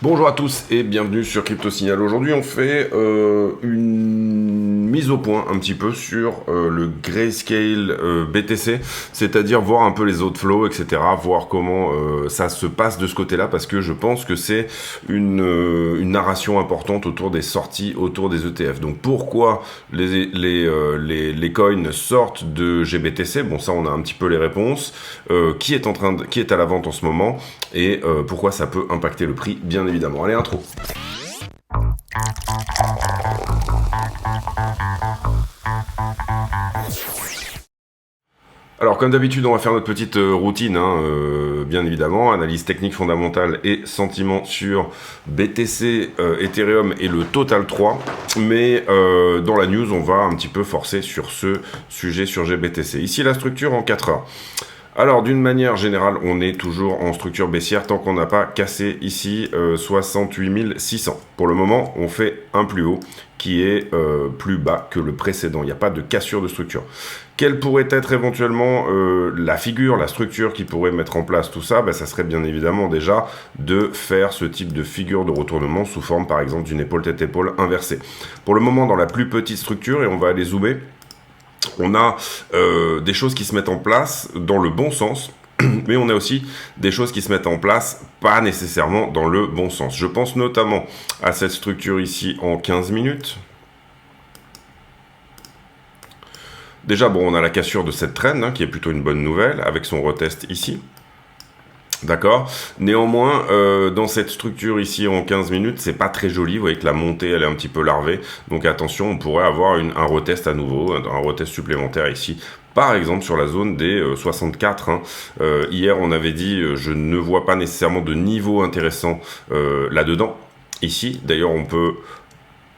Bonjour à tous et bienvenue sur Crypto Signal. Aujourd'hui, on fait une mise au point un petit peu sur le Grayscale BTC, c'est-à-dire voir un peu les autres flows, etc., voir comment ça se passe de ce côté-là, parce que je pense que c'est une narration importante autour des sorties, autour des ETF. Donc pourquoi les coins sortent de GBTC? Bon, ça, on a un petit peu les réponses. Qui est à la vente en ce moment et pourquoi ça peut impacter le prix, bien évidemment. Allez, intro. Alors, comme d'habitude, on va faire notre petite routine, bien évidemment, analyse technique fondamentale et sentiment sur BTC, Ethereum et le Total 3. Mais dans la news, on va un petit peu forcer sur ce sujet sur GBTC. Ici, la structure en 4 heures. Alors, d'une manière générale, on est toujours en structure baissière tant qu'on n'a pas cassé ici 68 600. Pour le moment, on fait un plus haut qui est plus bas que le précédent. Il n'y a pas de cassure de structure. Quelle pourrait être éventuellement la figure, la structure qui pourrait mettre en place tout ça? Ça serait bien évidemment déjà de faire ce type de figure de retournement sous forme par exemple d'une épaule tête-épaule inversée. Pour le moment, dans la plus petite structure, et on va aller zoomer, on a des choses qui se mettent en place dans le bon sens, mais on a aussi des choses qui se mettent en place pas nécessairement dans le bon sens. Je pense notamment à cette structure ici en 15 minutes. Déjà, bon, on a la cassure de cette trend, qui est plutôt une bonne nouvelle, avec son retest ici. D'accord. Néanmoins, dans cette structure ici en 15 minutes, c'est pas très joli. Vous voyez que la montée, elle est un petit peu larvée. Donc attention, on pourrait avoir un retest à nouveau, un retest supplémentaire ici. Par exemple, sur la zone des 64. Hier, on avait dit, je ne vois pas nécessairement de niveau intéressant là-dedans. Ici, d'ailleurs, on peut...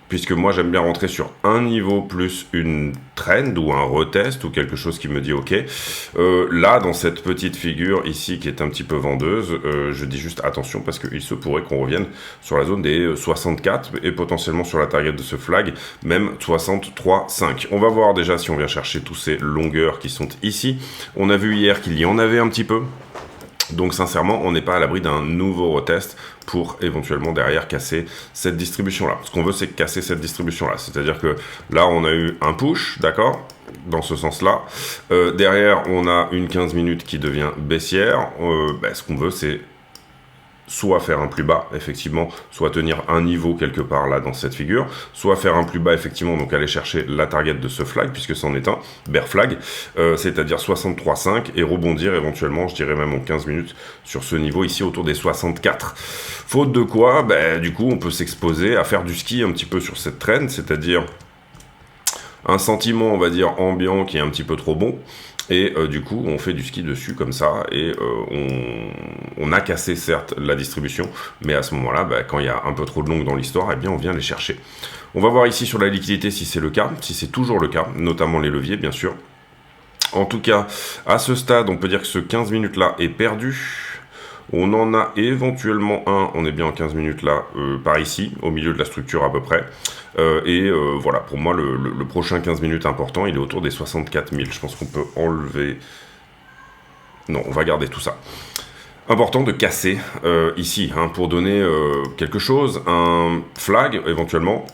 Puisque moi j'aime bien rentrer sur un niveau plus une trend ou un retest ou quelque chose qui me dit ok. Là dans cette petite figure ici qui est un petit peu vendeuse, je dis juste attention parce qu'il se pourrait qu'on revienne sur la zone des 64 et potentiellement sur la target de ce flag, même 63,5. On va voir déjà si on vient chercher tous ces longueurs qui sont ici. On a vu hier qu'il y en avait un petit peu. Donc sincèrement, on n'est pas à l'abri d'un nouveau retest pour éventuellement derrière casser cette distribution-là. Ce qu'on veut, c'est casser cette distribution-là. C'est-à-dire que là, on a eu un push, d'accord, dans ce sens-là. Derrière, on a une 15 minutes qui devient baissière. Ce qu'on veut, c'est soit faire un plus bas, effectivement, soit tenir un niveau quelque part là dans cette figure, soit faire un plus bas, effectivement, donc aller chercher la target de ce flag, puisque c'en est un, bear flag, c'est-à-dire 63,5, et rebondir éventuellement, je dirais même en 15 minutes, sur ce niveau ici autour des 64. Faute de quoi, du coup, on peut s'exposer à faire du ski un petit peu sur cette trend, c'est-à-dire un sentiment, on va dire, ambiant qui est un petit peu trop bon, et du coup, on fait du ski dessus comme ça, et on a cassé certes la distribution, mais à ce moment-là, quand il y a un peu trop de longues dans l'histoire, eh bien on vient les chercher. On va voir ici sur la liquidité si c'est le cas, si c'est toujours le cas, notamment les leviers, bien sûr. En tout cas, à ce stade, on peut dire que ce 15 minutes-là est perdu. On en a éventuellement un, on est bien en 15 minutes là, par ici, au milieu de la structure à peu près. Voilà, pour moi, le prochain 15 minutes important, il est autour des 64 000. Je pense qu'on peut enlever... Non, on va garder tout ça. Important de casser ici, pour donner quelque chose, un flag éventuellement.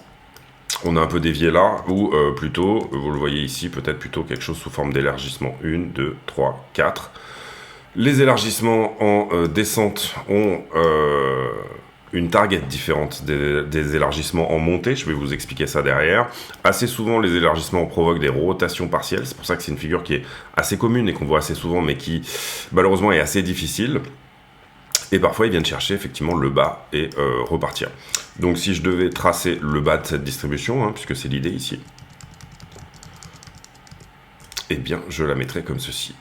On a un peu dévié là, ou plutôt, vous le voyez ici, peut-être plutôt quelque chose sous forme d'élargissement. 1, 2, 3, 4... Les élargissements en descente ont une target différente des élargissements en montée. Je vais vous expliquer ça derrière. Assez souvent, les élargissements provoquent des rotations partielles. C'est pour ça que c'est une figure qui est assez commune et qu'on voit assez souvent, mais qui malheureusement est assez difficile. Et parfois, ils viennent chercher effectivement le bas et repartir. Donc si je devais tracer le bas de cette distribution, puisque c'est l'idée ici, eh bien, je la mettrais comme ceci.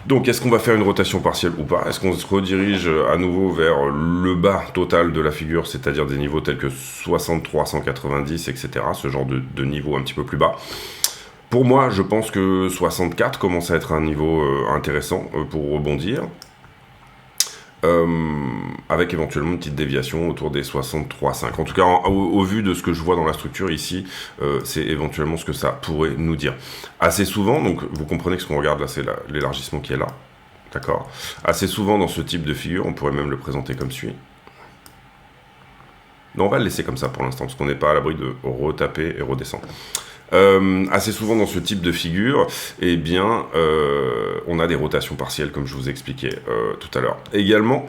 Donc, est-ce qu'on va faire une rotation partielle ou pas? Est-ce qu'on se redirige à nouveau vers le bas total de la figure, c'est-à-dire des niveaux tels que 63, 190, etc., ce genre de niveau un petit peu plus bas? Pour moi, je pense que 64 commence à être un niveau intéressant pour rebondir. avec éventuellement une petite déviation autour des 63,5. En tout cas, au vu de ce que je vois dans la structure ici, c'est éventuellement ce que ça pourrait nous dire. Assez souvent, donc vous comprenez que ce qu'on regarde là, c'est l'élargissement qui est là. D'accord. Assez souvent dans ce type de figure, on pourrait même le présenter comme suit. Non, on va le laisser comme ça pour l'instant, parce qu'on n'est pas à l'abri de retaper et redescendre. Assez souvent dans ce type de figure, eh bien, on a des rotations partielles, comme je vous expliquais tout à l'heure. Également,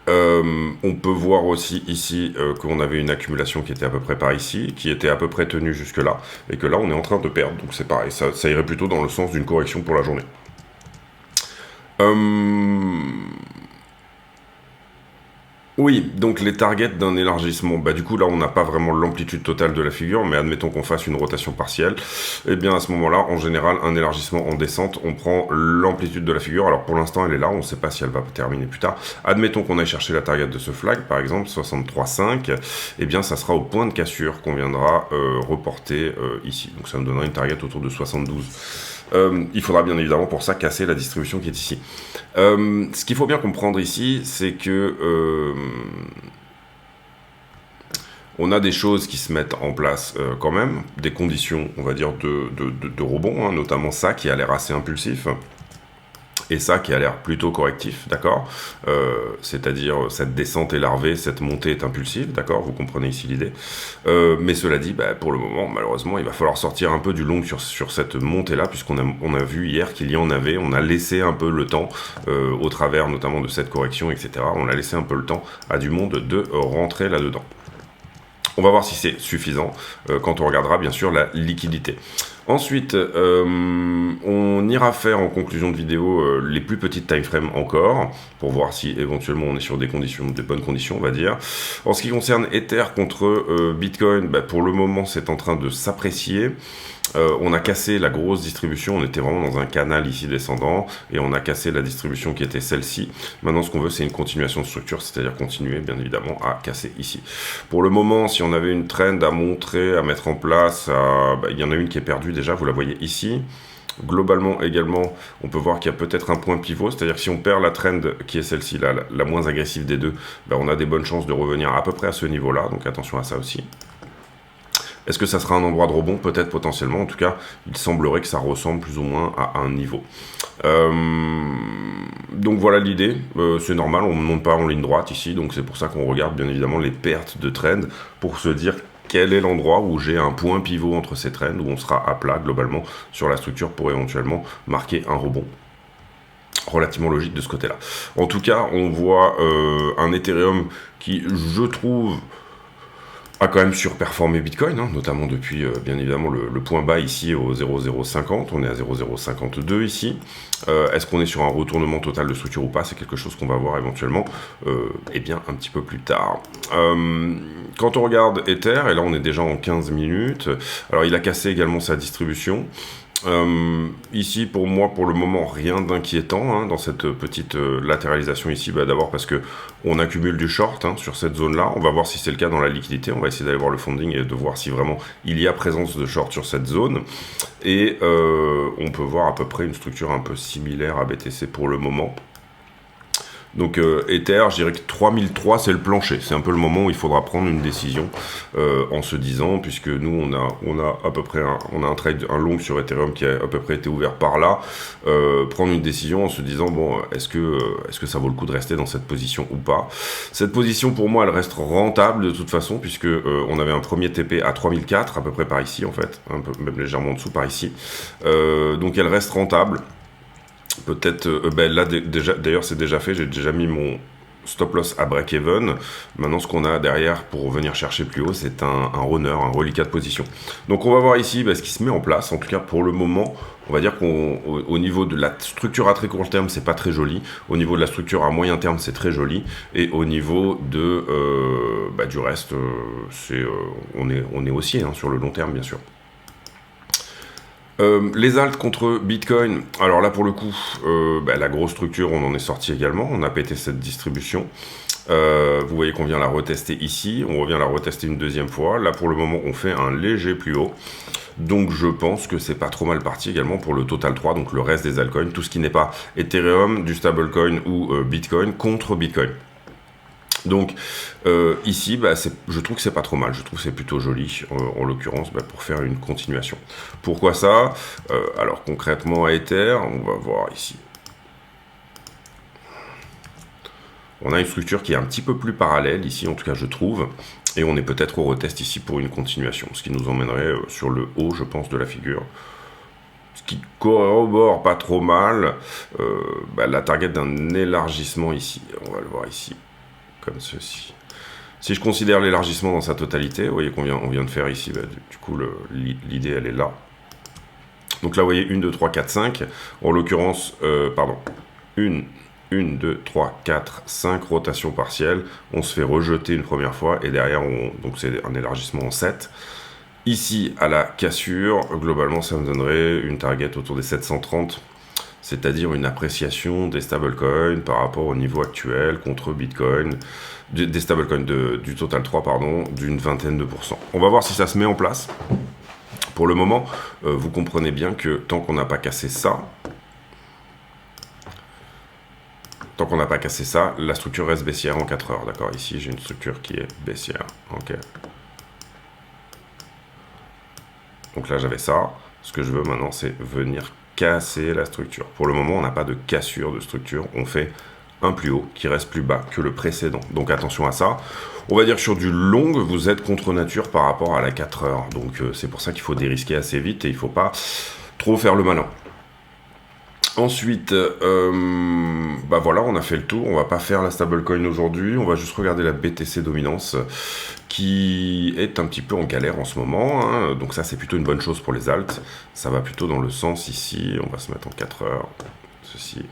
on peut voir aussi ici qu'on avait une accumulation qui était à peu près par ici, qui était à peu près tenue jusque là, et que là on est en train de perdre, donc c'est pareil, ça irait plutôt dans le sens d'une correction pour la journée. Oui, donc les targets d'un élargissement, bah du coup là on n'a pas vraiment l'amplitude totale de la figure, mais admettons qu'on fasse une rotation partielle, et bien à ce moment-là, en général, un élargissement en descente, on prend l'amplitude de la figure, alors pour l'instant elle est là, on ne sait pas si elle va terminer plus tard, admettons qu'on aille chercher la target de ce flag, par exemple 63,5, et bien ça sera au point de cassure qu'on viendra reporter ici, donc ça nous donnera une target autour de 72. Il faudra bien évidemment pour ça casser la distribution qui est ici. Ce qu'il faut bien comprendre ici, c'est que on a des choses qui se mettent en place quand même, des conditions, on va dire, de rebond, hein, notamment ça qui a l'air assez impulsif. Et ça qui a l'air plutôt correctif, d'accord, c'est-à-dire cette descente est larvée, cette montée est impulsive, d'accord, vous comprenez ici l'idée. Mais cela dit, bah, pour le moment, malheureusement, il va falloir sortir un peu du long sur cette montée-là, puisqu'on a vu hier qu'il y en avait, on a laissé un peu le temps, au travers notamment de cette correction, etc., on a laissé un peu le temps à du monde de rentrer là-dedans. On va voir si c'est suffisant quand on regardera bien sûr la liquidité. Ensuite, on ira faire en conclusion de vidéo les plus petites timeframes encore, pour voir si éventuellement on est sur des bonnes conditions, on va dire. En ce qui concerne Ether contre Bitcoin, bah, pour le moment c'est en train de s'apprécier. On a cassé la grosse distribution, on était vraiment dans un canal ici descendant, et on a cassé la distribution qui était celle-ci. Maintenant ce qu'on veut c'est une continuation de structure, c'est-à-dire continuer bien évidemment à casser ici. Pour le moment, si on avait une trend à montrer, à mettre en place, bah, il y en a une qui est perdue déjà, vous la voyez ici. Globalement également, on peut voir qu'il y a peut-être un point pivot, c'est-à-dire que si on perd la trend qui est celle-ci, la moins agressive des deux, bah, on a des bonnes chances de revenir à peu près à ce niveau-là, donc attention à ça aussi. Est-ce que ça sera un endroit de rebond? Peut-être potentiellement. En tout cas, il semblerait que ça ressemble plus ou moins à un niveau. Donc voilà l'idée. C'est normal, on ne monte pas en ligne droite ici. Donc c'est pour ça qu'on regarde bien évidemment les pertes de trend pour se dire quel est l'endroit où j'ai un point pivot entre ces trends, où on sera à plat globalement sur la structure pour éventuellement marquer un rebond. Relativement logique de ce côté-là. En tout cas, on voit un Ethereum qui, je trouve, a quand même surperformé Bitcoin, hein, notamment depuis bien évidemment le point bas ici au 0,050, on est à 0,052 ici. Est-ce qu'on est sur un retournement total de structure ou pas? C'est quelque chose qu'on va voir éventuellement eh bien, un petit peu plus tard. Quand on regarde Ether, et là on est déjà en 15 minutes, alors il a cassé également sa distribution. Ici pour moi pour le moment rien d'inquiétant hein, dans cette petite latéralisation ici, bah, d'abord parce que on accumule du short hein, sur cette zone là, on va voir si c'est le cas dans la liquidité, on va essayer d'aller voir le funding et de voir si vraiment il y a présence de short sur cette zone, et on peut voir à peu près une structure un peu similaire à BTC pour le moment. Donc Ether, je dirais que 3003 c'est le plancher, c'est un peu le moment où il faudra prendre une décision en se disant, puisque nous on a à peu près un trade, un long sur Ethereum qui a à peu près été ouvert par là, prendre une décision en se disant bon est-ce que ça vaut le coup de rester dans cette position ou pas. Cette position pour moi elle reste rentable de toute façon, puisque on avait un premier TP à 3004 à peu près par ici en fait, un peu même légèrement en dessous par ici, donc elle reste rentable. Peut-être, ben là déjà, d'ailleurs c'est déjà fait, j'ai déjà mis mon stop loss à break-even. Maintenant ce qu'on a derrière pour venir chercher plus haut, c'est un runner, un reliquat de position. Donc on va voir ici ce qui se met en place, en tout cas pour le moment, on va dire qu'au niveau de la structure à très court terme, c'est pas très joli, au niveau de la structure à moyen terme, c'est très joli, et au niveau de, du reste, on est haussier hein, sur le long terme bien sûr. Les alts contre Bitcoin, alors là pour le coup, la grosse structure, on en est sorti également, on a pété cette distribution. Vous voyez qu'on vient la retester ici, on revient la retester une deuxième fois. Là pour le moment, on fait un léger plus haut. Donc je pense que c'est pas trop mal parti également pour le Total 3, donc le reste des altcoins, tout ce qui n'est pas Ethereum, du stablecoin ou Bitcoin contre Bitcoin. Donc ici, je trouve que c'est pas trop mal, je trouve que c'est plutôt joli, en l'occurrence, pour faire une continuation. Pourquoi ça? Alors concrètement à Ether, on va voir ici. On a une structure qui est un petit peu plus parallèle ici, en tout cas je trouve, et on est peut-être au retest ici pour une continuation, ce qui nous emmènerait sur le haut, je pense, de la figure. Ce qui corrobore pas trop mal la target d'un élargissement ici. On va le voir ici, comme ceci. Si je considère l'élargissement dans sa totalité, vous voyez qu'on vient de faire ici, du coup l'idée elle est là. Donc là vous voyez 1, 2, 3, 4, 5, en l'occurrence, 1, 2, 3, 4, 5 rotations partielles, on se fait rejeter une première fois, et derrière, donc c'est un élargissement en 7. Ici, à la cassure, globalement, ça me donnerait une target autour des 730, c'est-à-dire une appréciation des stablecoins par rapport au niveau actuel contre Bitcoin, des stablecoins du Total 3, pardon, d'une vingtaine de %. On va voir si ça se met en place. Pour le moment, vous comprenez bien que tant qu'on n'a pas cassé ça, la structure reste baissière en 4 heures. D'accord, ici j'ai une structure qui est baissière. Ok. Donc là j'avais ça. Ce que je veux maintenant, c'est venir casser la structure. Pour le moment, on n'a pas de cassure de structure. On fait un plus haut qui reste plus bas que le précédent. Donc attention à ça. On va dire que sur du long, vous êtes contre nature par rapport à la 4 heures. Donc c'est pour ça qu'il faut dérisquer assez vite et il ne faut pas trop faire le malin. Ensuite, voilà, on a fait le tour. On va pas faire la stablecoin aujourd'hui. On va juste regarder la BTC dominance qui est un petit peu en galère en ce moment. Hein. Donc ça, c'est plutôt une bonne chose pour les alts. Ça va plutôt dans le sens ici. On va se mettre en 4 heures. Ceci.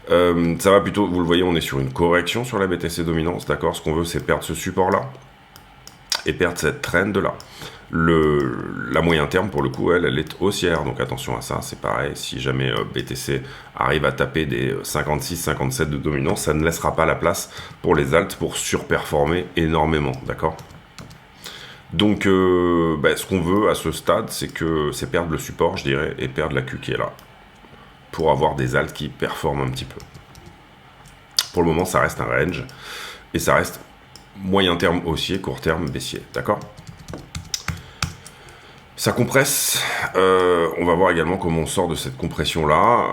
Ça va plutôt, vous le voyez, on est sur une correction sur la BTC dominance. D'accord. Ce qu'on veut, c'est perdre ce support-là et perdre cette trend-là. La moyen terme, pour le coup, elle est haussière, donc attention à ça, c'est pareil, si jamais BTC arrive à taper des 56-57 de dominance, ça ne laissera pas la place pour les alts pour surperformer énormément, d'accord? Donc, ce qu'on veut à ce stade, c'est perdre le support, je dirais, et perdre la Q qui est là, pour avoir des alts qui performent un petit peu. Pour le moment, ça reste un range, et ça reste moyen terme haussier, court terme baissier, d'accord? Ça compresse, on va voir également comment on sort de cette compression-là.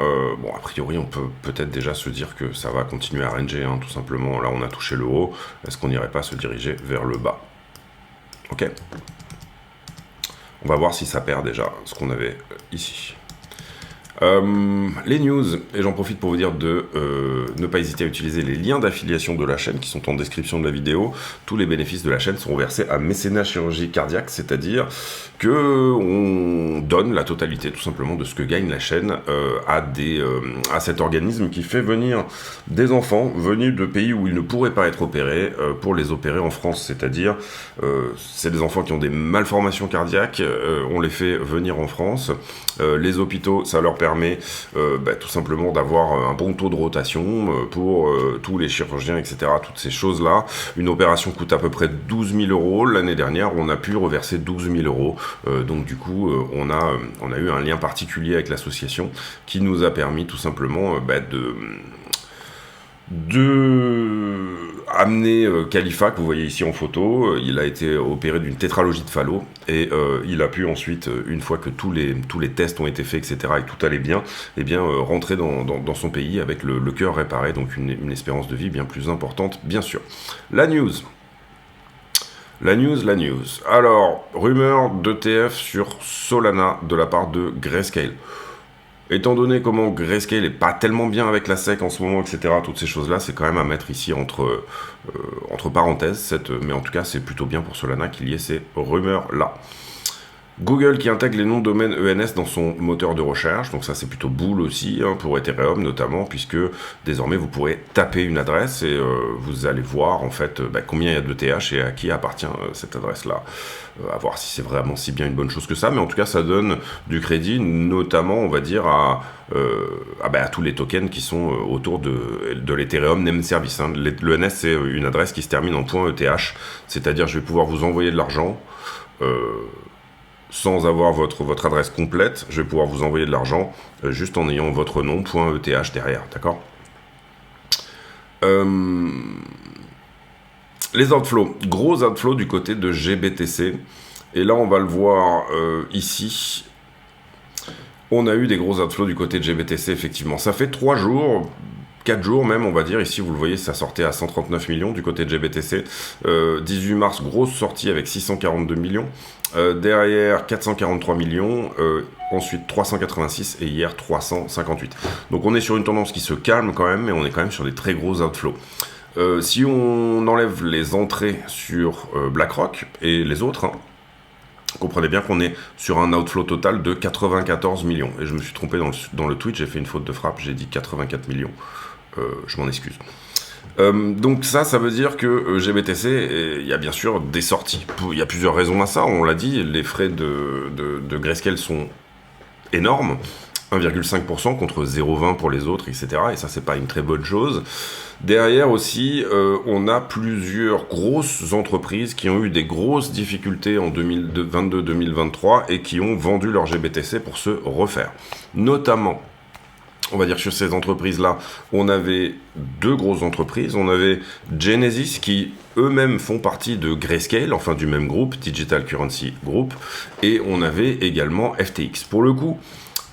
A priori, on peut peut-être déjà se dire que ça va continuer à ranger, hein, tout simplement. Là, on a touché le haut. Est-ce qu'on n'irait pas se diriger vers le bas? Ok. On va voir si ça perd déjà ce qu'on avait ici. Les news, et j'en profite pour vous dire de ne pas hésiter à utiliser les liens d'affiliation de la chaîne qui sont en description de la vidéo. Tous les bénéfices de la chaîne seront versés à Mécénat Chirurgie Cardiaque, c'est-à-dire que on donne la totalité tout simplement de ce que gagne la chaîne à cet organisme qui fait venir des enfants venus de pays où ils ne pourraient pas être opérés pour les opérer en France, c'est-à-dire c'est des enfants qui ont des malformations cardiaques, on les fait venir en France, les hôpitaux, ça leur permet tout simplement d'avoir un bon taux de rotation pour tous les chirurgiens, etc. Toutes ces choses-là. Une opération coûte à peu près 12 000 €. L'année dernière, on a pu reverser 12 000 €. Donc du coup, on a eu un lien particulier avec l'association qui nous a permis tout simplement de amener Khalifa, que vous voyez ici en photo. Il a été opéré d'une tétralogie de Fallot et il a pu ensuite, une fois que tous les tests ont été faits, etc., et que tout allait bien, rentrer dans son pays avec le cœur réparé, donc une espérance de vie bien plus importante, bien sûr. La news. Alors, rumeur d'ETF sur Solana de la part de Grayscale. Étant donné comment Grayscale est pas tellement bien avec la SEC en ce moment, etc., toutes ces choses-là, c'est quand même à mettre ici entre parenthèses, mais en tout cas, c'est plutôt bien pour Solana qu'il y ait ces rumeurs-là. Google qui intègre les noms de domaine ENS dans son moteur de recherche, donc ça c'est plutôt boule aussi, hein, pour Ethereum notamment, puisque désormais vous pourrez taper une adresse et vous allez voir en fait combien il y a de TH et à qui appartient cette adresse-là. À voir si c'est vraiment si bien une bonne chose que ça, mais en tout cas ça donne du crédit, notamment on va dire à tous les tokens qui sont autour de l'Ethereum Name Service. Hein. L'ENS c'est une adresse qui se termine en .eth, c'est-à-dire je vais pouvoir vous envoyer de l'argent, sans avoir votre adresse complète, je vais pouvoir vous envoyer de l'argent juste en ayant votre nom, .eth derrière, d'accord? Les outflows, gros outflows du côté de GBTC, et là on va le voir ici. On a eu des gros outflows du côté de GBTC, effectivement. Ça fait 3 jours, 4 jours même, on va dire. Ici, vous le voyez, ça sortait à 139 millions du côté de GBTC. 18 mars, grosse sortie avec 642 millions. Derrière, 443 millions. Ensuite, 386 et hier, 358. Donc, on est sur une tendance qui se calme quand même, mais on est quand même sur des très gros outflows. Si on enlève les entrées sur BlackRock et les autres, hein, comprenez bien qu'on est sur un outflow total de 94 millions. Et je me suis trompé dans le tweet, j'ai fait une faute de frappe, j'ai dit 84 millions. Je m'en excuse. Donc ça veut dire que GBTC, il y a bien sûr des sorties. Il y a plusieurs raisons à ça, on l'a dit, les frais de Grayscale sont énormes. 1,5% contre 0,20 pour les autres, etc. Et ça, c'est pas une très bonne chose. Derrière aussi, on a plusieurs grosses entreprises qui ont eu des grosses difficultés en 2022-2023 et qui ont vendu leur GBTC pour se refaire. Notamment, on va dire sur ces entreprises-là, on avait 2 grosses entreprises. On avait Genesis qui eux-mêmes font partie de Grayscale, enfin du même groupe, Digital Currency Group. Et on avait également FTX. Pour le coup,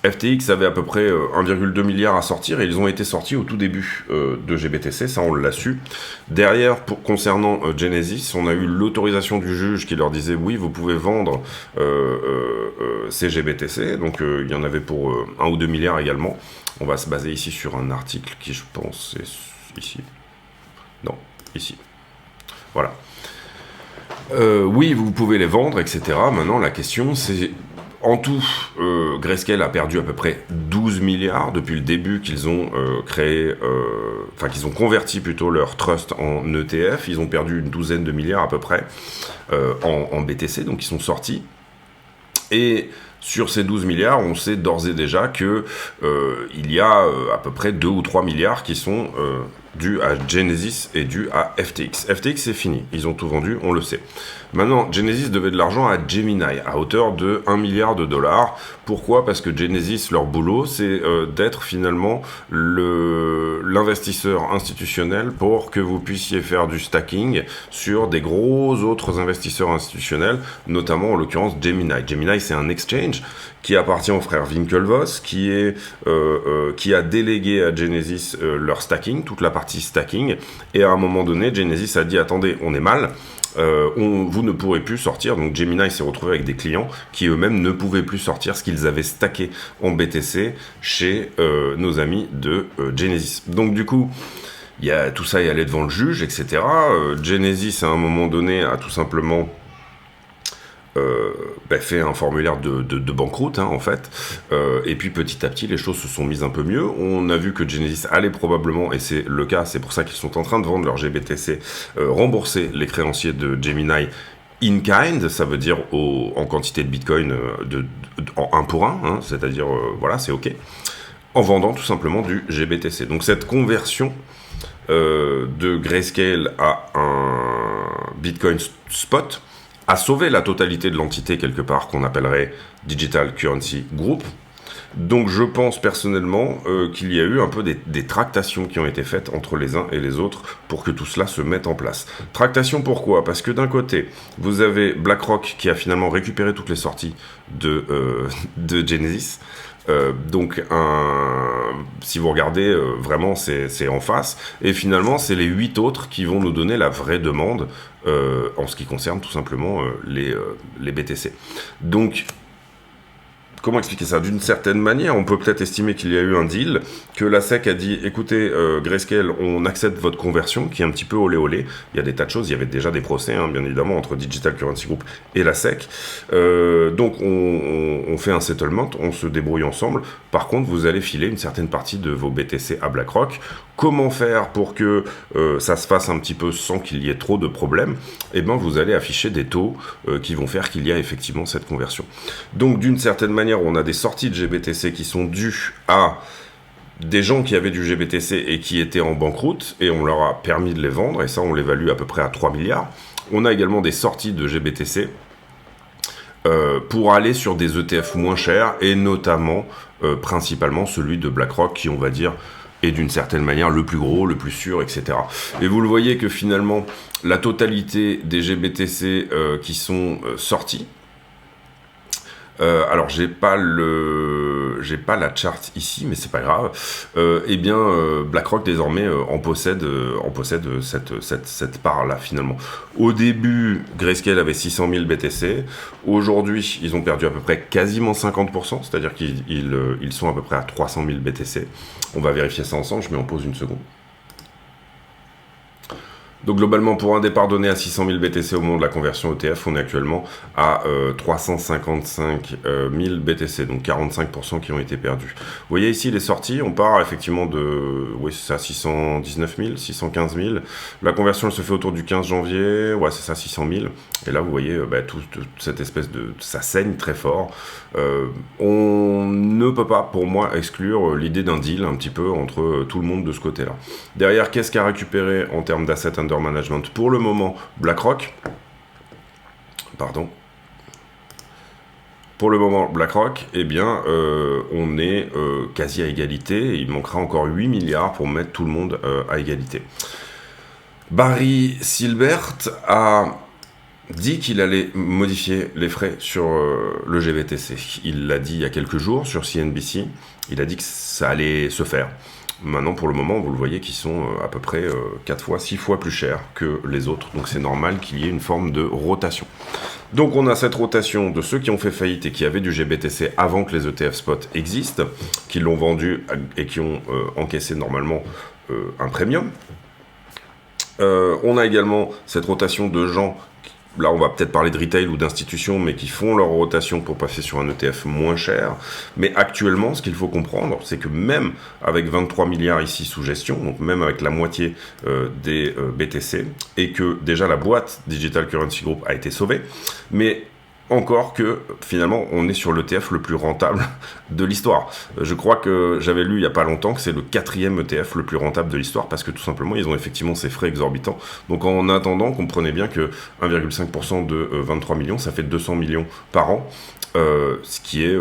FTX avait à peu près 1,2 milliard à sortir et ils ont été sortis au tout début de GBTC, ça on l'a su. Derrière, concernant Genesis, on a eu l'autorisation du juge qui leur disait oui, vous pouvez vendre ces GBTC, donc il y en avait pour 1 ou 2 milliards également. On va se baser ici sur un article qui, je pense, est ici. Non, ici. Voilà. Oui, vous pouvez les vendre, etc. Maintenant, la question, c'est... En tout, Grayscale a perdu à peu près 12 milliards depuis le début qu'ils ont qu'ils ont converti plutôt leur trust en ETF. Ils ont perdu une douzaine de milliards à peu près en BTC, donc ils sont sortis. Et sur ces 12 milliards, on sait d'ores et déjà que il y a à peu près 2 ou 3 milliards qui sont dus à Genesis et dus à FTX. FTX, c'est fini. Ils ont tout vendu, on le sait. Maintenant, Genesis devait de l'argent à Gemini, à hauteur de 1 milliard de dollars. Pourquoi? Parce que Genesis, leur boulot, c'est d'être finalement l'investisseur institutionnel pour que vous puissiez faire du stacking sur des gros autres investisseurs institutionnels, notamment en l'occurrence Gemini. Gemini, c'est un exchange qui appartient aux frères Winklevoss, qui a délégué à Genesis leur stacking, toute la partie stacking, et à un moment donné, Genesis a dit, attendez, on est mal, vous ne pourrez plus sortir. Donc Gemini s'est retrouvé avec des clients qui eux-mêmes ne pouvaient plus sortir ce qu'ils avaient stacké en BTC chez nos amis de Genesis. Donc du coup, tout ça est allé devant le juge, etc. Genesis à un moment donné a tout simplement fait un formulaire de banqueroute, hein, en fait, et puis petit à petit les choses se sont mises un peu mieux. On a vu que Genesis allait probablement, et c'est le cas, c'est pour ça qu'ils sont en train de vendre leur GBTC, rembourser les créanciers de Gemini in kind, ça veut dire en quantité de Bitcoin en 1 pour 1, hein, c'est-à-dire voilà, c'est ok, en vendant tout simplement du GBTC. Donc cette conversion de Grayscale à un Bitcoin spot a sauvé la totalité de l'entité quelque part qu'on appellerait Digital Currency Group. Donc je pense personnellement qu'il y a eu un peu des tractations qui ont été faites entre les uns et les autres pour que tout cela se mette en place. Tractations pourquoi? Parce que d'un côté, vous avez BlackRock qui a finalement récupéré toutes les sorties de Genesis. Donc si vous regardez vraiment c'est en face, et finalement c'est les 8 autres qui vont nous donner la vraie demande en ce qui concerne tout simplement les BTC. Donc comment expliquer ça? D'une certaine manière, on peut peut-être estimer qu'il y a eu un deal, que la SEC a dit, écoutez, Grayscale, on accepte votre conversion, qui est un petit peu olé olé. Il y a des tas de choses, il y avait déjà des procès, hein, bien évidemment, entre Digital Currency Group et la SEC. Donc, on fait un settlement, on se débrouille ensemble. Par contre, vous allez filer une certaine partie de vos BTC à BlackRock. Comment faire pour que ça se fasse un petit peu sans qu'il y ait trop de problèmes? Eh bien, vous allez afficher des taux qui vont faire qu'il y a effectivement cette conversion. Donc, d'une certaine manière, on a des sorties de GBTC qui sont dues à des gens qui avaient du GBTC et qui étaient en banqueroute, et on leur a permis de les vendre, et ça, on l'évalue à peu près à 3 milliards. On a également des sorties de GBTC pour aller sur des ETF moins chers, et notamment, principalement celui de BlackRock, qui, on va dire, est d'une certaine manière le plus gros, le plus sûr, etc. Et vous le voyez que finalement, la totalité des GBTC qui sont sortis, alors j'ai pas la charte ici, mais c'est pas grave. Eh bien, BlackRock désormais en possède cette part-là finalement. Au début, Grayscale avait 600 000 BTC. Aujourd'hui, ils ont perdu à peu près quasiment 50%, c'est-à-dire qu'ils sont à peu près à 300 000 BTC. On va vérifier ça ensemble. Je mets en pause une seconde. Donc globalement, pour un départ donné à 600 000 BTC au moment de la conversion ETF, on est actuellement à 355 000 BTC, donc 45% qui ont été perdus. Vous voyez ici les sorties, on part effectivement de, oui c'est ça, 619 000, 615 000. La conversion elle se fait autour du 15 janvier, ouais c'est ça, 600 000. Et là vous voyez toute cette espèce de, ça saigne très fort. On ne peut pas, pour moi, exclure l'idée d'un deal un petit peu entre tout le monde de ce côté-là. Derrière, qu'est-ce qu'a récupéré en termes d'assets under management pour le moment BlackRock? Pardon. Pour le moment, BlackRock, eh bien, on est quasi à égalité. Il manquera encore 8 milliards pour mettre tout le monde à égalité. Barry Silbert a dit qu'il allait modifier les frais sur le GBTC. Il l'a dit il y a quelques jours sur CNBC. Il a dit que ça allait se faire. Maintenant, pour le moment, vous le voyez qu'ils sont à peu près 4 fois, 6 fois plus chers que les autres. Donc c'est normal qu'il y ait une forme de rotation. Donc on a cette rotation de ceux qui ont fait faillite et qui avaient du GBTC avant que les ETF spot existent, qui l'ont vendu et qui ont encaissé normalement un premium. On a également cette rotation de gens, là on va peut-être parler de retail ou d'institutions, mais qui font leur rotation pour passer sur un ETF moins cher. Mais actuellement, ce qu'il faut comprendre, c'est que même avec 23 milliards ici sous gestion, donc même avec la moitié des BTC, et que déjà la boîte Digital Currency Group a été sauvée, mais encore que finalement on est sur l'ETF le plus rentable de l'histoire. Je crois que j'avais lu il n'y a pas longtemps que c'est le 4e ETF le plus rentable de l'histoire, parce que tout simplement ils ont effectivement ces frais exorbitants. Donc en attendant, comprenez bien que 1,5% de 23 millions, ça fait 200 millions par an, ce qui est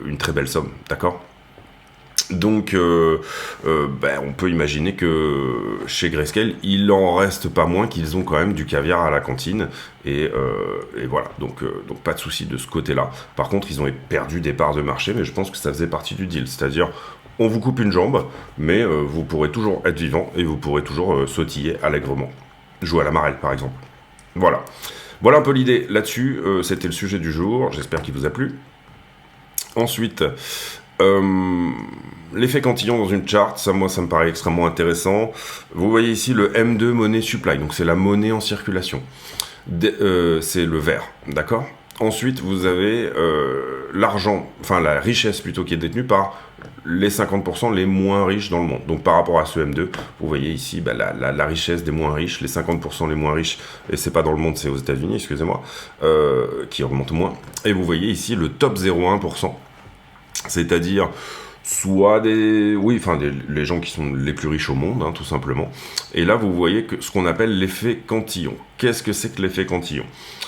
une très belle somme, d'accord ? Donc, on peut imaginer que chez Grayscale, il en reste pas moins qu'ils ont quand même du caviar à la cantine. Et voilà, donc pas de souci de ce côté-là. Par contre, ils ont perdu des parts de marché, mais je pense que ça faisait partie du deal. C'est-à-dire, on vous coupe une jambe, mais vous pourrez toujours être vivant et vous pourrez toujours sautiller allègrement. Jouer à la marelle, par exemple. Voilà. Voilà un peu l'idée là-dessus. C'était le sujet du jour. J'espère qu'il vous a plu. Ensuite... l'effet cantillon dans une chart, ça me paraît extrêmement intéressant. Vous voyez ici le M2 money supply, donc c'est la monnaie en circulation. C'est le vert, d'accord ? Ensuite, vous avez l'argent, enfin la richesse plutôt, qui est détenue par les 50% les moins riches dans le monde. Donc par rapport à ce M2, vous voyez ici la richesse des moins riches, les 50% les moins riches, et c'est pas dans le monde, c'est aux États-Unis, excusez-moi, qui augmente moins. Et vous voyez ici le top 0,1%. C'est-à-dire soit les gens qui sont les plus riches au monde, hein, tout simplement. Et là, vous voyez que ce qu'on appelle l'effet cantillon. Qu'est-ce que c'est que l'effet cantillon ?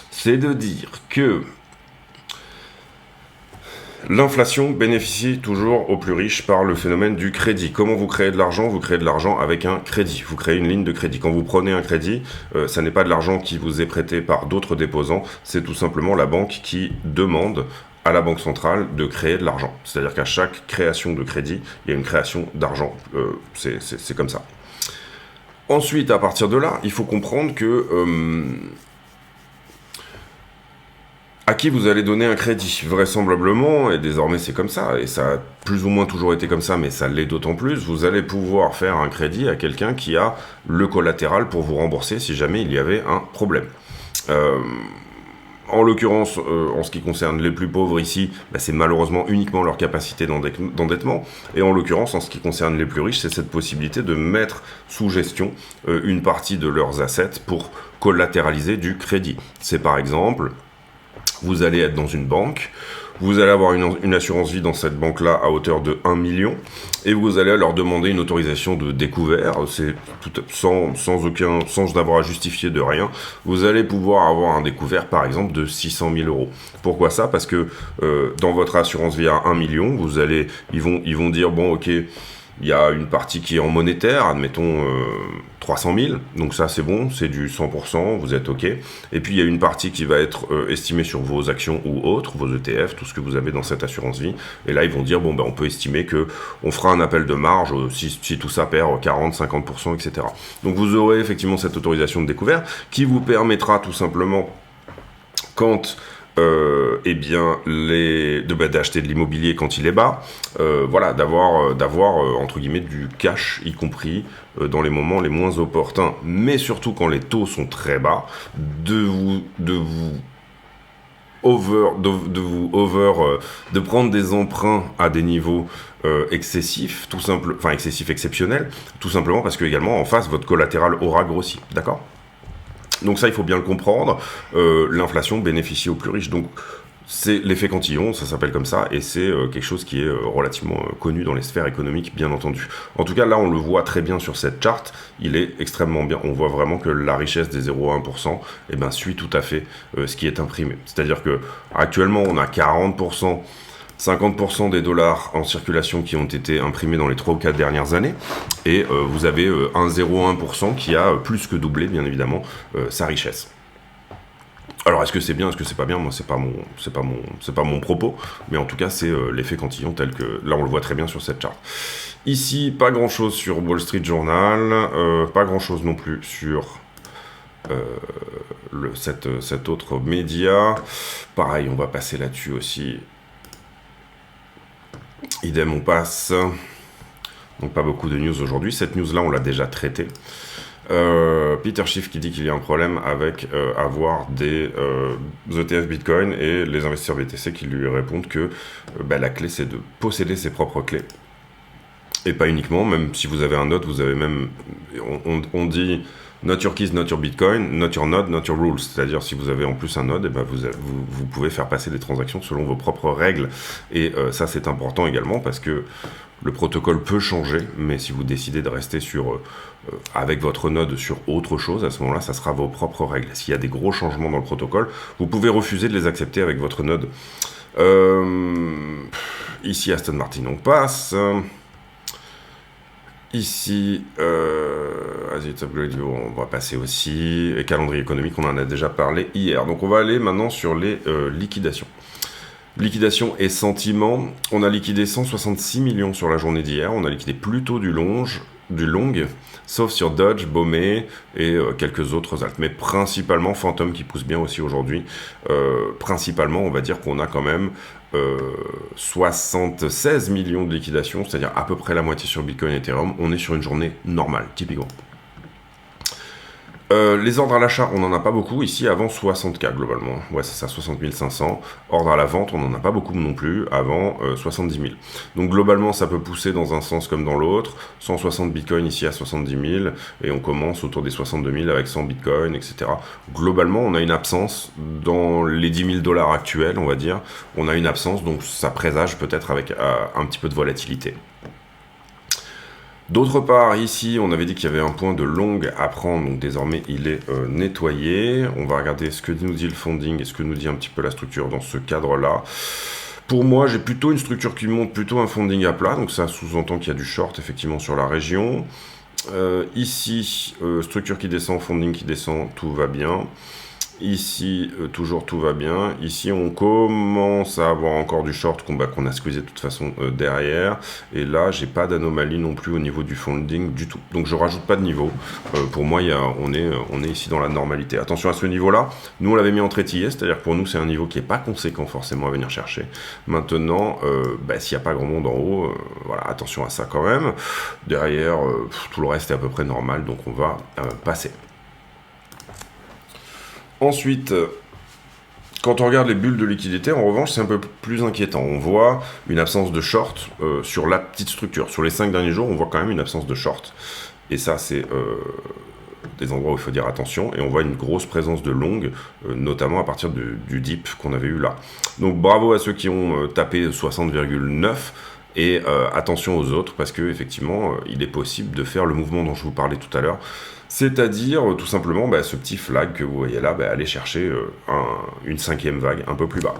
C'est de dire que l'inflation bénéficie toujours aux plus riches par le phénomène du crédit. Comment vous créez de l'argent ? Vous créez de l'argent avec un crédit. Vous créez une ligne de crédit. Quand vous prenez un crédit, ça n'est pas de l'argent qui vous est prêté par d'autres déposants. C'est tout simplement la banque qui demande à la Banque centrale de créer de l'argent. C'est-à-dire qu'à chaque création de crédit, il y a une création d'argent. C'est comme ça. Ensuite, à partir de là, il faut comprendre que à qui vous allez donner un crédit ? Vraisemblablement, et désormais c'est comme ça, et ça a plus ou moins toujours été comme ça, mais ça l'est d'autant plus, vous allez pouvoir faire un crédit à quelqu'un qui a le collatéral pour vous rembourser si jamais il y avait un problème. En l'occurrence, en ce qui concerne les plus pauvres ici, c'est malheureusement uniquement leur capacité d'endettement. Et en l'occurrence, en ce qui concerne les plus riches, c'est cette possibilité de mettre sous gestion une partie de leurs assets pour collatéraliser du crédit. C'est par exemple Vous allez être dans une banque, vous allez avoir une assurance vie dans cette banque-là à hauteur de 1 million, et vous allez leur demander une autorisation de découvert, c'est sans avoir à justifier de rien. Vous allez pouvoir avoir un découvert, par exemple, de 600 000 euros. Pourquoi ça? Parce que dans votre assurance vie à 1 million, ils vont dire, bon, ok, il y a une partie qui est en monétaire, admettons 300 000, donc ça c'est bon, c'est du 100%, vous êtes ok. Et puis il y a une partie qui va être estimée sur vos actions ou autres, vos ETF, tout ce que vous avez dans cette assurance vie. Et là ils vont dire, bon ben on peut estimer que on fera un appel de marge si tout ça perd 40, 50%, etc. Donc vous aurez effectivement cette autorisation de découvert qui vous permettra tout simplement, quand d'acheter de l'immobilier quand il est bas, voilà, d'avoir entre guillemets du cash, y compris dans les moments les moins opportuns, mais surtout quand les taux sont très bas, de prendre des emprunts à des niveaux excessifs, exceptionnels, tout simplement parce que également en face votre collatéral aura grossi, d'accord? Donc ça, il faut bien le comprendre, l'inflation bénéficie aux plus riches. Donc c'est l'effet cantillon, ça s'appelle comme ça, et c'est quelque chose qui est relativement connu dans les sphères économiques, bien entendu. En tout cas, là, on le voit très bien sur cette charte, il est extrêmement bien. On voit vraiment que la richesse des 0,1% suit tout à fait ce qui est imprimé. C'est-à-dire que actuellement, on a 40%, 50% des dollars en circulation qui ont été imprimés dans les 3 ou 4 dernières années, et vous avez un 0,1% qui a plus que doublé, bien évidemment, sa richesse. Alors, est-ce que c'est bien, est-ce que c'est pas bien? Moi, c'est pas mon propos, mais en tout cas, c'est l'effet cantillon tel que, là, on le voit très bien sur cette charte. Ici, pas grand-chose sur Wall Street Journal, pas grand-chose non plus sur cet autre média. Pareil, on va passer là-dessus aussi. Idem, on passe. Donc pas beaucoup de news aujourd'hui. Cette news-là, on l'a déjà traitée. Peter Schiff qui dit qu'il y a un problème avec avoir des ETF Bitcoin, et les investisseurs BTC qui lui répondent que la clé, c'est de posséder ses propres clés. Et pas uniquement, même si vous avez un node, vous avez même... On dit... Not your keys, not your Bitcoin, not your node, not your rules. C'est-à-dire, si vous avez en plus un node, vous pouvez faire passer des transactions selon vos propres règles. Et ça, c'est important également parce que le protocole peut changer, mais si vous décidez de rester avec votre node sur autre chose, à ce moment-là, ça sera vos propres règles. S'il y a des gros changements dans le protocole, vous pouvez refuser de les accepter avec votre node. Ici, Aston Martin, on passe. Ici, on va passer aussi, et calendrier économique, on en a déjà parlé hier. Donc on va aller maintenant sur les liquidations. Liquidation et sentiment, on a liquidé 166 millions sur la journée d'hier, on a liquidé plutôt du long, sauf sur Dodge, Baumé et quelques autres alts. Mais principalement Phantom qui pousse bien aussi aujourd'hui. Principalement, on va dire qu'on a quand même 76 millions de liquidations, c'est-à-dire à peu près la moitié sur Bitcoin et Ethereum. On est sur une journée normale, typiquement. Les ordres à l'achat, on n'en a pas beaucoup ici, avant 60K globalement. Ouais, c'est ça, 60 500. Ordre à la vente, on n'en a pas beaucoup non plus, avant 70 000. Donc globalement, ça peut pousser dans un sens comme dans l'autre. 160 bitcoins ici à 70 000, et on commence autour des 62 000 avec 100 bitcoins, etc. Globalement, on a une absence dans les 10 000 $ actuels, on va dire. On a une absence, donc ça présage peut-être avec un petit peu de volatilité. D'autre part, ici, on avait dit qu'il y avait un point de long à prendre, donc désormais il est nettoyé. On va regarder ce que nous dit le funding et ce que nous dit un petit peu la structure dans ce cadre-là. Pour moi, j'ai plutôt une structure qui monte plutôt un funding à plat, donc ça sous-entend qu'il y a du short effectivement sur la région. Ici, structure qui descend, funding qui descend, tout va bien. Ici, toujours tout va bien. Ici, on commence à avoir encore du short qu'on a squeezé de toute façon derrière. Et là, j'ai pas d'anomalie non plus au niveau du funding du tout. Donc, je rajoute pas de niveau. Pour moi, on est ici dans la normalité. Attention à ce niveau-là. Nous, on l'avait mis en trétillé, c'est-à-dire que pour nous, c'est un niveau qui est pas conséquent forcément à venir chercher. Maintenant, s'il n'y a pas grand monde en haut, voilà, attention à ça quand même. Derrière, tout le reste est à peu près normal, donc on va passer. Ensuite, quand on regarde les bulles de liquidité, en revanche, c'est un peu plus inquiétant. On voit une absence de short sur la petite structure. Sur les 5 derniers jours, on voit quand même une absence de short. Et ça, c'est les endroits où il faut dire attention, et on voit une grosse présence de long, notamment à partir du dip qu'on avait eu là. Donc bravo à ceux qui ont tapé 60,9, et attention aux autres, parce que effectivement, il est possible de faire le mouvement dont je vous parlais tout à l'heure, c'est-à-dire tout simplement ce petit flag que vous voyez là, aller chercher une 5e vague un peu plus bas.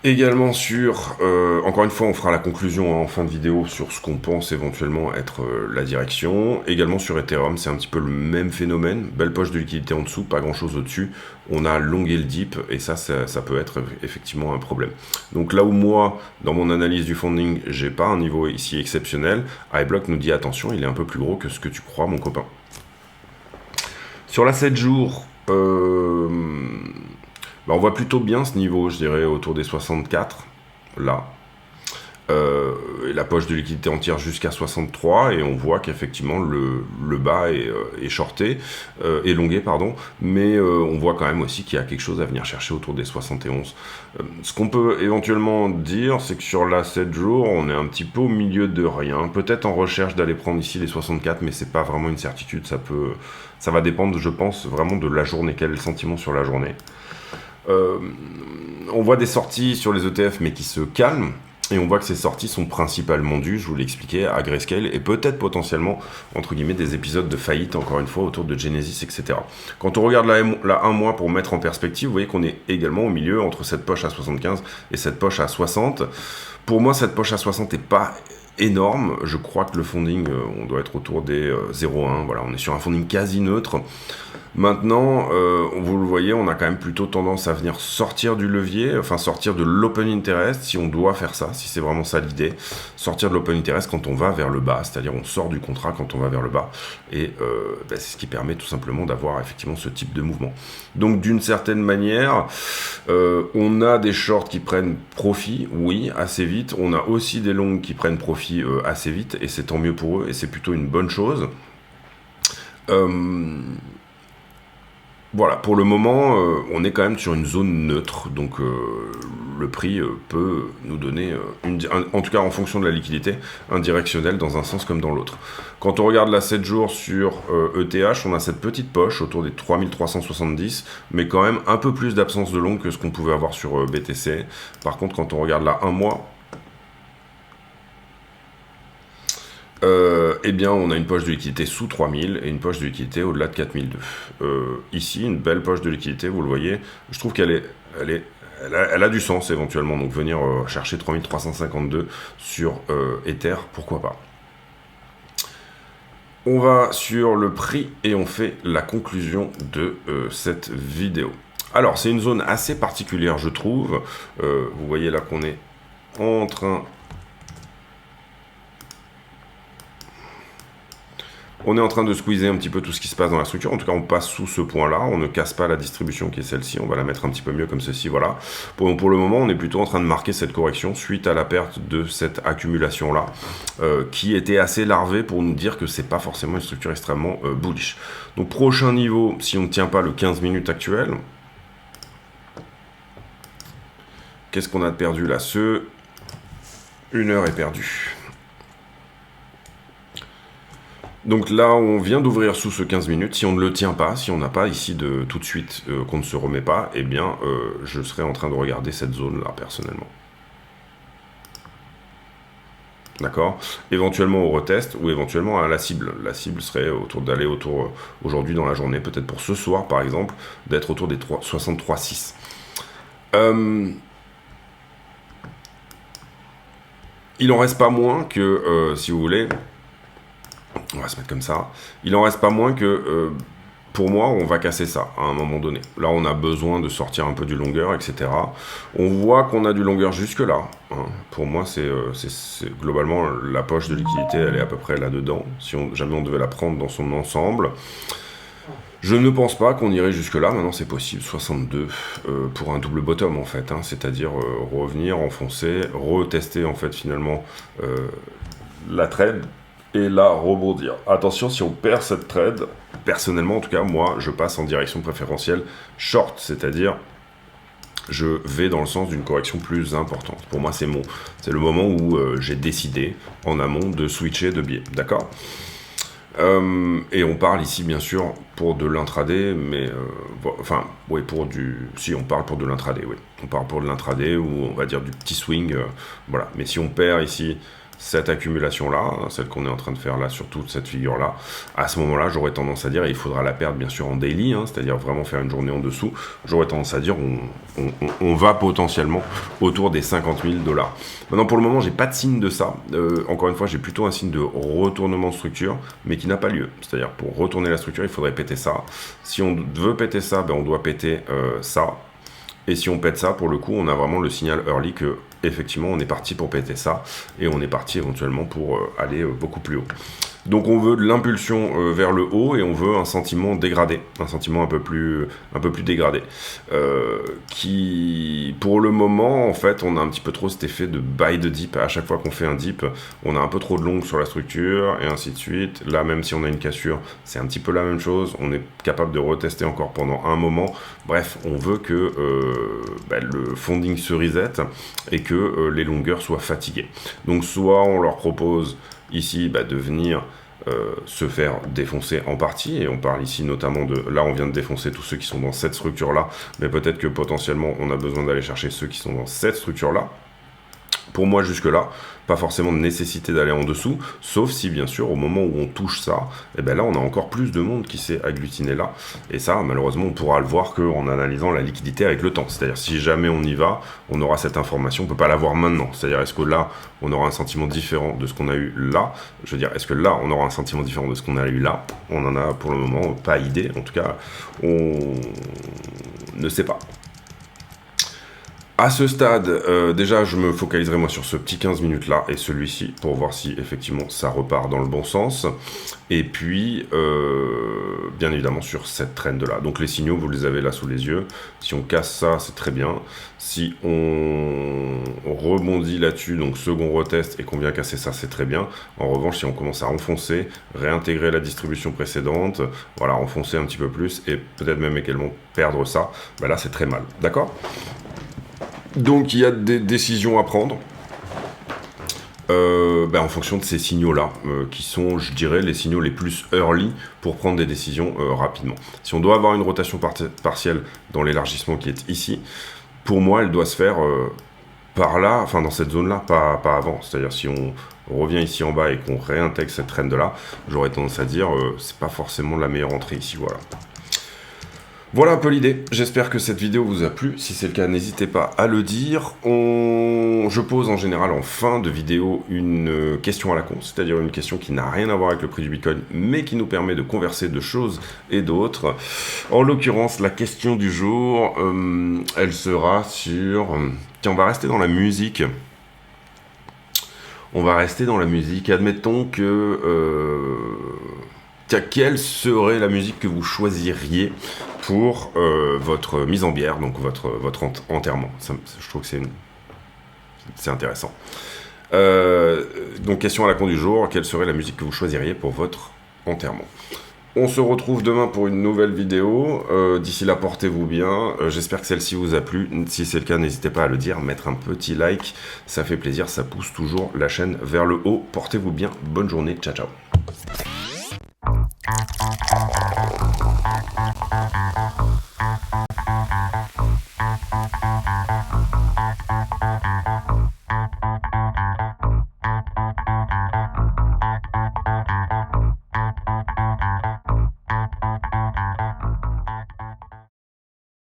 Également sur, encore une fois on fera la conclusion en fin de vidéo sur ce qu'on pense éventuellement être la direction. Également sur Ethereum, c'est un petit peu le même phénomène, belle poche de liquidité en dessous, pas grand chose au-dessus, on a longué le dip, et ça peut être effectivement un problème. Donc là où moi, dans mon analyse du funding, j'ai pas un niveau ici exceptionnel, iBlock nous dit attention, il est un peu plus gros que ce que tu crois mon copain. Sur la 7 jours, on voit plutôt bien ce niveau, je dirais, autour des 64, là. Et la poche de liquidité entière jusqu'à 63, et on voit qu'effectivement le bas est shorté, élongé, pardon, mais on voit quand même aussi qu'il y a quelque chose à venir chercher autour des 71. Ce qu'on peut éventuellement dire, c'est que sur la 7 jours, on est un petit peu au milieu de rien, peut-être en recherche d'aller prendre ici les 64, mais c'est pas vraiment une certitude, ça va dépendre, je pense, vraiment de la journée, quel est le sentiment sur la journée. On voit des sorties sur les ETF, mais qui se calment, et on voit que ces sorties sont principalement dues, je vous l'ai expliqué, à Grayscale, et peut-être potentiellement, entre guillemets, des épisodes de faillite, encore une fois, autour de Genesis, etc. Quand on regarde la 1 mois pour mettre en perspective, vous voyez qu'on est également au milieu, entre cette poche à 75 et cette poche à 60. Pour moi, cette poche à 60 n'est pas énorme, je crois que le funding, on doit être autour des 0,1, voilà, on est sur un funding quasi neutre. Maintenant, vous le voyez, on a quand même plutôt tendance à venir sortir du levier, enfin sortir de l'open interest, si on doit faire ça, si c'est vraiment ça l'idée, sortir de l'open interest quand on va vers le bas, c'est-à-dire on sort du contrat quand on va vers le bas, et c'est ce qui permet tout simplement d'avoir effectivement ce type de mouvement. Donc d'une certaine manière, on a des shorts qui prennent profit, oui, assez vite, on a aussi des longs qui prennent profit assez vite, et c'est tant mieux pour eux, et c'est plutôt une bonne chose. Voilà, pour le moment, on est quand même sur une zone neutre, donc le prix peut nous donner, en tout cas en fonction de la liquidité, un directionnel dans un sens comme dans l'autre. Quand on regarde la 7 jours sur ETH, on a cette petite poche autour des 3370, mais quand même un peu plus d'absence de long que ce qu'on pouvait avoir sur BTC. Par contre, quand on regarde la 1 mois, eh bien, on a une poche de liquidité sous 3000 et une poche de liquidité au-delà de 4002. Ici, une belle poche de liquidité, vous le voyez. Je trouve qu'elle a du sens éventuellement. Donc, venir chercher 3352 sur Ether, pourquoi pas. On va sur le prix et on fait la conclusion de cette vidéo. Alors, c'est une zone assez particulière, je trouve. Vous voyez là qu'on est en train... On est en train de squeezer un petit peu tout ce qui se passe dans la structure. En tout cas, on passe sous ce point-là. On ne casse pas la distribution qui est celle-ci. On va la mettre un petit peu mieux comme ceci. Voilà. Pour le moment, on est plutôt en train de marquer cette correction suite à la perte de cette accumulation-là, qui était assez larvée pour nous dire que c'est pas forcément une structure extrêmement bullish. Donc, prochain niveau, si on ne tient pas le 15 minutes actuel, qu'est-ce qu'on a de perdu là? 1 heure est perdue. Donc là, on vient d'ouvrir sous ce 15 minutes. Si on ne le tient pas, si on n'a pas ici de tout de suite qu'on ne se remet pas, eh bien, je serai en train de regarder cette zone-là, personnellement. D'accord? Éventuellement au retest ou éventuellement à la cible. La cible serait d'aller autour, aujourd'hui dans la journée, peut-être pour ce soir, par exemple, d'être autour des 63,6. Il en reste pas moins que, si vous voulez... On va se mettre comme ça. Il en reste pas moins que, pour moi, on va casser ça à un moment donné. Là, on a besoin de sortir un peu du longueur, etc. On voit qu'on a du longueur jusque-là. Hein. Pour moi, c'est globalement, la poche de liquidité, elle est à peu près là-dedans. Si jamais on devait la prendre dans son ensemble. Je ne pense pas qu'on irait jusque-là. Maintenant, c'est possible. 62 pour un double bottom, en fait. Hein. C'est-à-dire revenir, enfoncer, retester, en fait, finalement, la trade. Et là, rebondir. Attention, si on perd cette trade, personnellement, en tout cas, moi, je passe en direction préférentielle short, c'est-à-dire, je vais dans le sens d'une correction plus importante. Pour moi, c'est le moment où j'ai décidé, en amont, de switcher de biais, d'accord ? Et on parle ici, bien sûr, pour de l'intraday, mais... enfin, oui, pour du... Si, on parle pour de l'intraday, oui. On parle pour de l'intraday, ou on va dire du petit swing, voilà. Mais si on perd ici cette accumulation-là, celle qu'on est en train de faire là sur toute cette figure-là, à ce moment-là, j'aurais tendance à dire, et il faudra la perdre, bien sûr, en daily, c'est-à-dire vraiment faire une journée en dessous, j'aurais tendance à dire, on va potentiellement autour des 50 000 $. Maintenant, pour le moment, j'ai pas de signe de ça. Encore une fois, j'ai plutôt un signe de retournement de structure, mais qui n'a pas lieu. C'est-à-dire, pour retourner la structure, il faudrait péter ça. Si on veut péter ça, ben, on doit péter ça. Et si on pète ça, pour le coup, on a vraiment le signal early que, effectivement, on est parti pour péter ça. Et on est parti éventuellement pour aller beaucoup plus haut. Donc on veut de l'impulsion vers le haut et on veut un sentiment dégradé, un sentiment un peu plus dégradé, qui pour le moment en fait on a un petit peu trop cet effet de buy de dip. À chaque fois qu'on fait un dip, on a un peu trop de long sur la structure et ainsi de suite. Là même si on a une cassure, c'est un petit peu la même chose. On est capable de retester encore pendant un moment. Bref, on veut que le funding se reset et que les longueurs soient fatiguées. Donc soit on leur propose ici de venir se faire défoncer en partie, et on parle ici notamment de, là on vient de défoncer tous ceux qui sont dans cette structure là, mais peut-être que potentiellement on a besoin d'aller chercher ceux qui sont dans cette structure là. Pour moi jusque là, pas forcément de nécessité d'aller en dessous, sauf si bien sûr au moment où on touche ça, et là on a encore plus de monde qui s'est agglutiné là, et ça malheureusement on pourra le voir qu'en analysant la liquidité avec le temps, c'est-à-dire si jamais on y va, on aura cette information, on peut pas l'avoir maintenant, c'est-à-dire est-ce que là on aura un sentiment différent de ce qu'on a eu là, je veux dire est-ce que là on aura un sentiment différent de ce qu'on a eu là, on en a pour le moment pas idée, en tout cas on ne sait pas. À ce stade, déjà, je me focaliserai moi sur ce petit 15 minutes là et celui-ci pour voir si effectivement ça repart dans le bon sens. Et puis, bien évidemment, sur cette trend là. Donc les signaux, vous les avez là sous les yeux. Si on casse ça, c'est très bien. Si on rebondit là-dessus, donc second retest et qu'on vient casser ça, c'est très bien. En revanche, si on commence à enfoncer, réintégrer la distribution précédente, voilà, enfoncer un petit peu plus et peut-être même également perdre ça, là c'est très mal. D'accord ? Donc il y a des décisions à prendre en fonction de ces signaux-là, qui sont, je dirais, les signaux les plus early pour prendre des décisions rapidement. Si on doit avoir une rotation partielle dans l'élargissement qui est ici, pour moi, elle doit se faire par là, enfin dans cette zone-là, pas avant. C'est-à-dire si on revient ici en bas et qu'on réintègre cette trend-là, j'aurais tendance à dire c'est pas forcément la meilleure entrée ici, voilà. Voilà un peu l'idée, j'espère que cette vidéo vous a plu, si c'est le cas n'hésitez pas à le dire. Je pose en général en fin de vidéo une question à la con, c'est-à-dire une question qui n'a rien à voir avec le prix du Bitcoin, mais qui nous permet de converser de choses et d'autres. En l'occurrence, la question du jour, elle sera sur... Tiens, on va rester dans la musique. Admettons que... quelle serait la musique que vous choisiriez pour votre mise en bière, donc votre enterrement. Je trouve que c'est intéressant. Donc question à la con du jour, quelle serait la musique que vous choisiriez pour votre enterrement? On se retrouve demain pour une nouvelle vidéo. D'ici là, portez-vous bien. J'espère que celle-ci vous a plu. Si c'est le cas, n'hésitez pas à le dire, mettre un petit like. Ça fait plaisir, ça pousse toujours la chaîne vers le haut. Portez-vous bien. Bonne journée. Ciao, ciao.